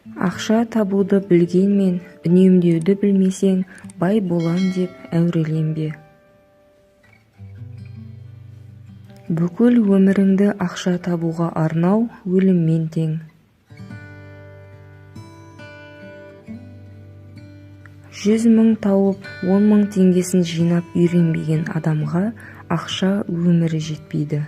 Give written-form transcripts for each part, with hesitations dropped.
Ақша табуды білгенмен, үнемдеуді білмесең, бай болам деп әуреленбе. Бүкіл өміріңді ақша табуға арнау өліммен тең. 100 мың тауып, 10 мың теңгесін жинап үйренбеген адамға ақша өмірі жетпейді.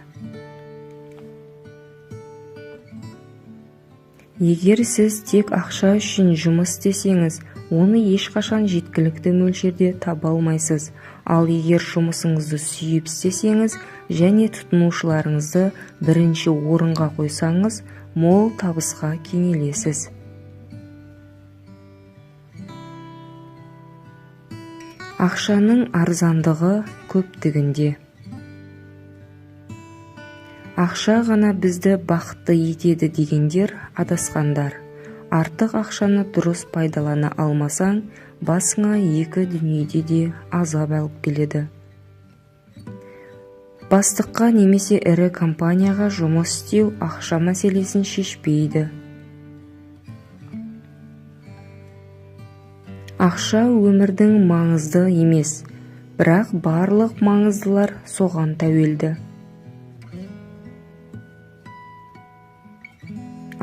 Егер сіз тек ақша үшін жұмыс істесеңіз, оны ешқашан жеткілікті мөлшерде таба алмайсыз. Ал егер жұмысыңызды сүйіп істесеңіз және тұтынушыларыңызды бірінші орынға қойсаңыз, мол табысқа кенелесіз. Ақшаның арзандығы көптігінде. Ақша ғана бізді бақытты етеді дегендер адасқандар. Артық ақшаны дұрыс пайдалана алмасаң, басыңа екі дүниеде де азап алып келеді. Бастыққа немесе ірі компанияға жұмыс істеу ақша мәселесін шешпейді. Ақша өмірдің маңызды емес, бірақ барлық маңыздылар соған тәуелді.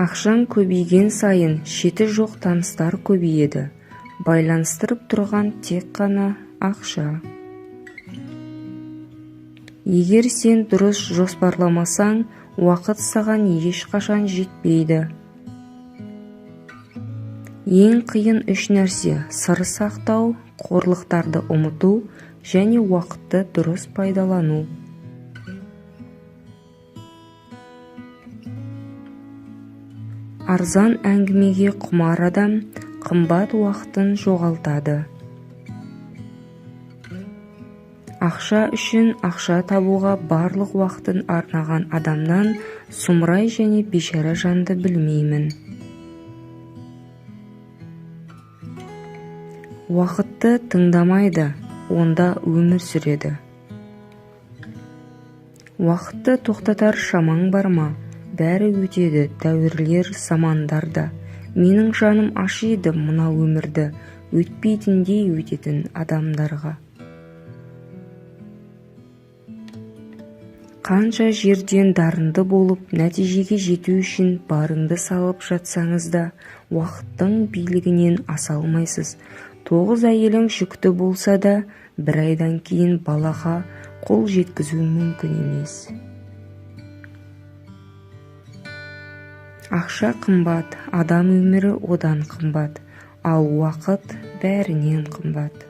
Ақшаң көбейген сайын шеті жоқ таныстар көбейеді. Байланыстырып тұрған тек қана ақша. Егер сен дұрыс жоспарламасаң, уақыт саған ешқашан жетпейді. Ең қиын үш нәрсе: сыр сақтау, қорлықтарды ұмыту және уақытты дұрыс пайдалану. Арзан әңгімеге құмар адам қымбат уақытын жоғалтады. Ақша үшін ақша табуға барлық уақытын арнаған адамнан сұмырай және бейшара жанды білмеймін. Уақытты тыңдамайды, онда өмір сүреді. Уақытты тоқтатар шамаң бар ма? Бәрі өтеді, дәуірлер, замандарда. Менің жаным ашиды мына өмірді, өтпейтіндей өтетін адамдарға. Қанша жерден дарынды болып, нәтижеге жету үшін барыңды салып жатсаңыз да, уақыттың билігінен аса алмайсыз. 9 әйелің жүкті болса да, бір айдан кейін балаға қол жеткізу мүмкін емес. Ақша қымбат, адам өмірі одан қымбат, ал уақыт бәрінен қымбат.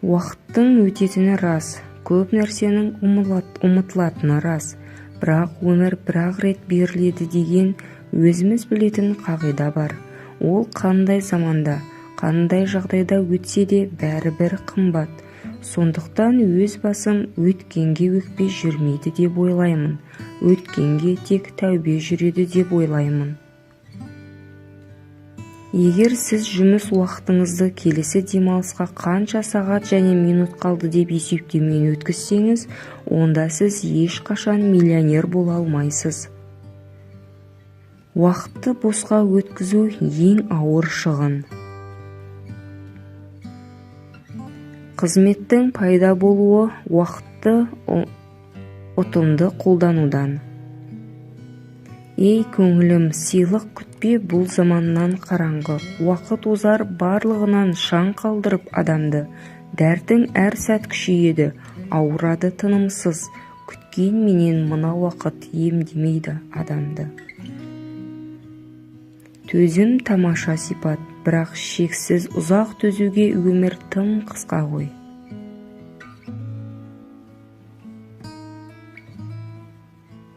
Уақыттың өтетіні рас, көп нәрсенің ұмытылатыны рас, бірақ өмір бір-ақ рет беріледі деген өзіміз білетін қағида бар. Ол қандай заманда, қандай жағдайда өтсе де бәрібір қымбат. Сондықтан өз басым өткенге өкпе жүрмейді деп ойлаймын. Өткенге тек тәубе жүреді деп ойлаймын. Егер сіз жұмыс уақытыңызды келесі демалысқа қанша сағат және минут қалды деп есептеумен өткізсеңіз, онда сіз ешқашан миллионер бола алмайсыз. Уақытты босқа өткізу ең ауыр шығын. Қызметтің пайда болуы уақытты ұтымды қолданудан. Ей көңілім, сыйлық күтпе, бұл заманнан қараңғы. Уақыт озар, барлығынан шаң қалдырып адамды. Дәртің әр сәт күшейеді, ауырады тынымсыз. Күткен менен мына уақыт емдемейді адамды. Төзім тамаша сипат, бірақ шексіз ұзақ төзуге өмір тым қысқа ғой.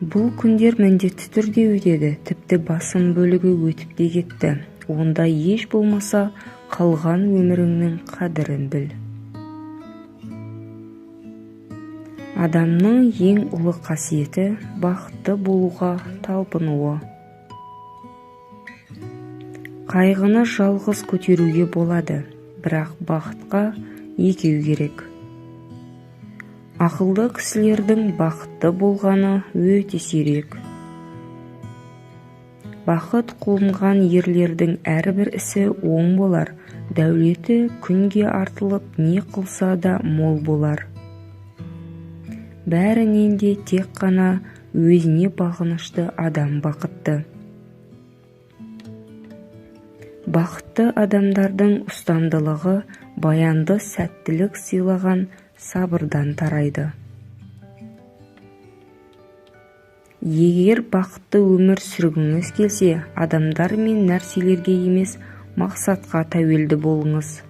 Бұл күндер міндетті түрде өтеді, тіпті басым бөлігі өтіп те кетті. Онда еш болмаса қалған өміріңнің қадірін біл. Адамның ең ұлы қасиеті бақытты болуға талпынуы. Қайғыны жалғыз көтеруге болады, бірақ бақытқа екеу керек. Ақылды кісілердің бақытты болғаны өте сирек. Бақыт қонған ерлердің әрбір ісі оң болар, дәулеті күнге артылып, не қылса да мол болар. Бәрінен де тек қана өзіне бағынышты адам бақытты. Бақытты адамдардың ұстамдылығы баянды сәттілік сыйлаған сабырдан тарайды. Егер бақытты өмір сүргіңіз келсе, адамдар мен нәрселерге емес, мақсатқа тәуелді болыңыз.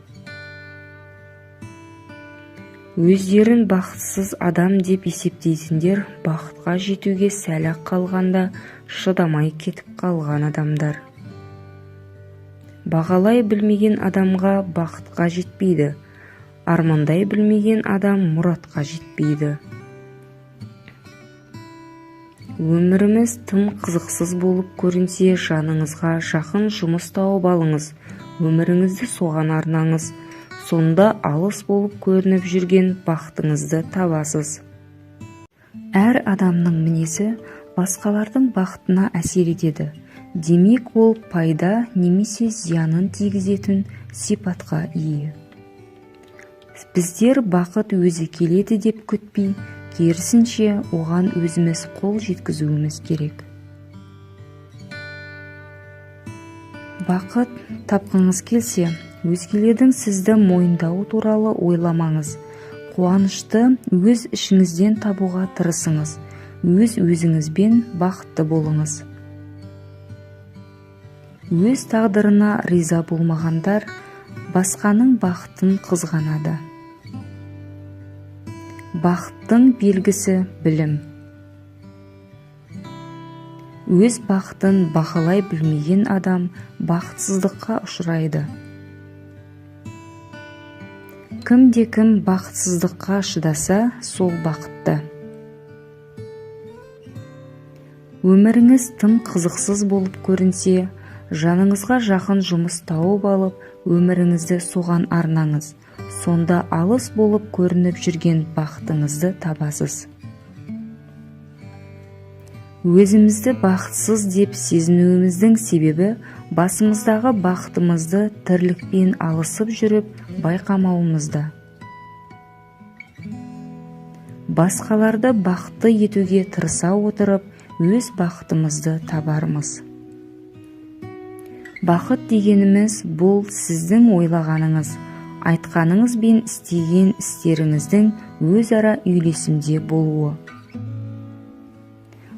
Өздерін бақытсыз адам деп есептейтіндер бақытқа жетуге сәл-ақ қалғанда шыдамай кетіп қалған адамдар. Бағалай білмеген адамға бақытқа жетпейді, армандай білмеген адам мұратқа жетпейді. Өміріміз тым қызықсыз болып көрінсе, жаныңызға жақын жұмыс тауып алыңыз, өміріңізді соған арнаңыз, сонда алыс болып көрініп жүрген бақытыңызды табасыз. Әр адамның мінезі басқалардың бақытына әсер етеді. Демек, ол пайда немесе зиянын тигізетін сипатқа ие. Біздер бақыт өзі келеді деп күтпей, керісінше оған өзіміз қол жеткізуіміз керек. Бақыт тапқыңыз келсе, өзгелердің сізді мойындауы туралы ойламаңыз. Қуанышты өз ішіңізден табуға тырысыңыз. Өз өзіңізбен бақытты болыңыз. Өз тағдырына риза болмағандар басқаның бақытын қызғанады. Бақыттың белгісі білім. Өз бақытын бағалай білмеген адам бақытсыздыққа ұшырайды. Кім бақытсыздыққа шыдаса, сол бақытты. Өміріңіз тым қызықсыз болып көрінсе, жаныңызға жақын жұмыс тауып алып, өміріңізді соған арнаңыз. Сонда алыс болып көрініп жүрген бақытыңызды табасыз. Өзімізді бақытсыз деп сезінуіміздің себебі басымыздағы бақытымызды тірлікпен алысып жүріп байқамауымызда. Басқаларды бақытты етуге тырыса отырып, өз бақытымызды табармыз. Бақыт дегеніміз бұл сіздің ойлағаныңыз, айтқаныңыз бен істеген істеріңіздің өзара үйлесімде болуы.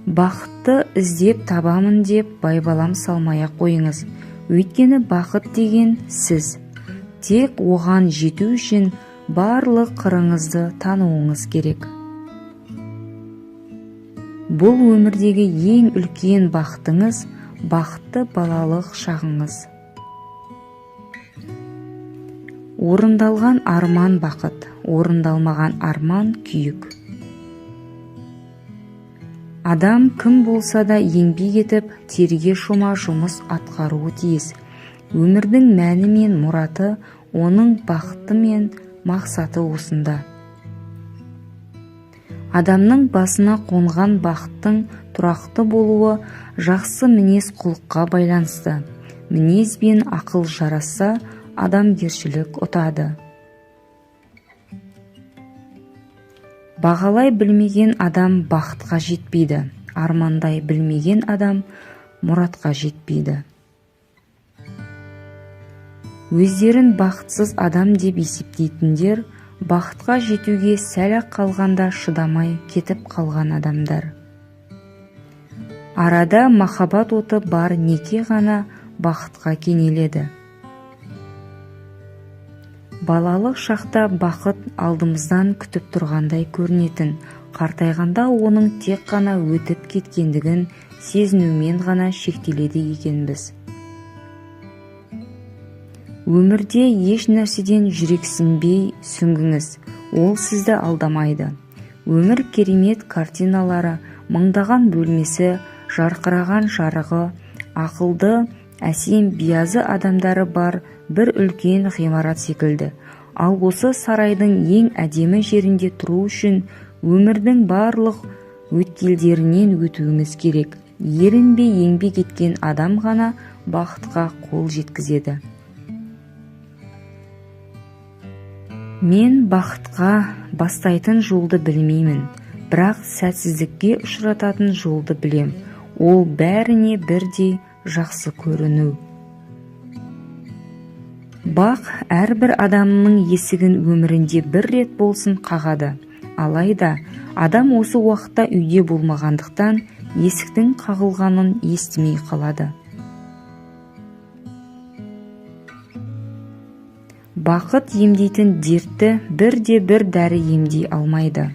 Бақытты іздеп табамын деп байбалам салмай-ақ қойыңыз. Өйткені бақыт деген сіз. Тек оған жету үшін барлық қырыңызды тануыңыз керек. Бұл өмірдегі ең үлкен бақытыңыз бақытты балалық шағыңыз. Орындалған арман бақыт, орындалмаған арман күйік. Адам кім болса да еңбек етіп, терге шома жұмыс атқаруы тиіс. Өмірдің мәні мен мұраты, оның бақыты мен мақсаты осында. Адамның басына қонған бақыттың тұрақты болуы жақсы мінез құлыққа байланысты. Мінез бен ақыл жарасса, адамгершілік ұтады. Бағалай білмеген адам бақытқа жетпейді. Армандай білмеген адам мұратқа жетпейді. Өздерін бақытсыз адам деп есептейтіндер бақытқа жетуге сәл-ақ қалғанда шыдамай кетіп қалған адамдар. Арада махаббат оты бар неке ғана бақытқа кенеледі. Балалық шақта бақыт алдымыздан күтіп тұрғандай көрінетін, қартайғанда оның тек қана өтіп кеткендігін сезінумен ғана шектеледі екенбіз. Өмірде еш нәрседен жүрексінбей сүңгіңіз, ол сізді алдамайды. Өмір керемет картиналары, мыңдаған бөлмесі, жарқыраған жарығы, ақылды, әсем биязы адамдары бар бір үлкен ғимарат секілді. Ал осы сарайдың ең әдемі жерінде тұру үшін өмірдің барлық өткелдерінен өтуіңіз керек. ерінбей еңбек еткен адам ғана бақытқа қол жеткізеді. Мен бақытқа бастайтын жолды білмеймін, бірақ сәтсіздікке ұшырататын жолды білем. Ол бәріне бірдей жақсы көріну. Бақ әрбір адамның есігін өмірінде бір рет болсын қағады. Алайда, адам осы уақытта үйде болмағандықтан есіктің қағылғанын естімей қалады. Бақыт емдейтін дертті бірде-бір дәрі емдей алмайды.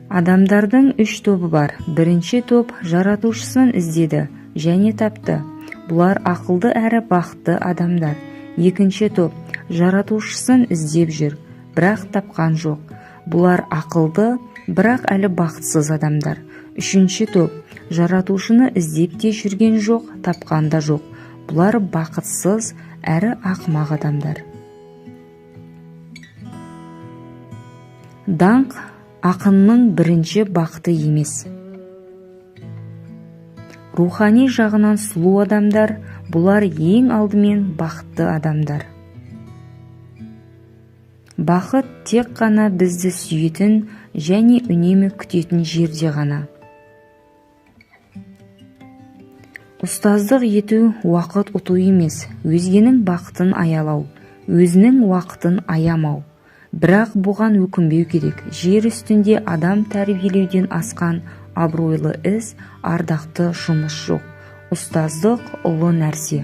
Адамдардың 3 тобы бар. Бірінші топ жаратушысын іздеді және тапты. Бұлар ақылды әрі бақытты адамдар. Екінші топ жаратушысын іздеп жүр, бірақ тапқан жоқ. Бұлар ақылды, бірақ әлі бақытсыз адамдар. Үшінші топ жаратушыны іздеп те жүрген жоқ, тапқан да жоқ. Бұлар бақытсыз әрі ақымақ адамдар. Даңқ ақынның бірінші бақыты емес. Рухани жағынан сұлу адамдар, бұлар ең алдымен бақытты адамдар. Бақыт тек қана бізді сүйетін және үнемі күтетін жерде ғана. Ұстаздық ету уақыт ұту емес, өзгенің бақытын аялау, өзінің уақытын аямау. Бірақ бұған өкінбеу керек. Жер үстінде адам тәрбиелеуден асқан абыройлы іс, ардақты жұмыс жоқ. Ұстаздық ұлы нәрсе.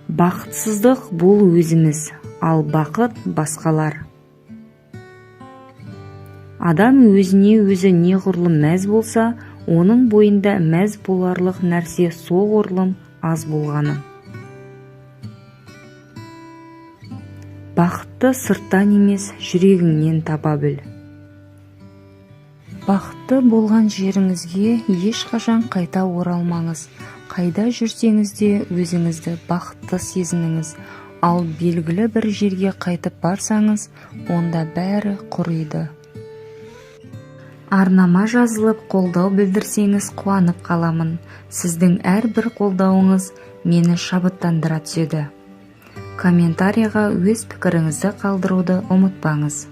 Бақытсыздық бұл өзіміз, ал бақыт басқалар. Адам өзіне өзі неғұрлым мәз болса, оның бойында мәз боларлық нәрсе соғұрлым аз болғаны. Бақытты сырттан емес, жүрегіңнен таба біл. Бақытты болған жеріңізге ешқашан қайта оралмаңыз. Қайда жүрсеңіз де өзіңізді бақытты сезініңіз. Ал белгілі бір жерге қайтып барсаңыз, онда бәрі құриды. Арнама жазылып қолдау білдірсеңіз қуанып қаламын. Сіздің әрбір қолдауыңыз мені шабыттандыра түседі. Комментарийға өз пікіріңізді қалдыруды ұмытпаңыз.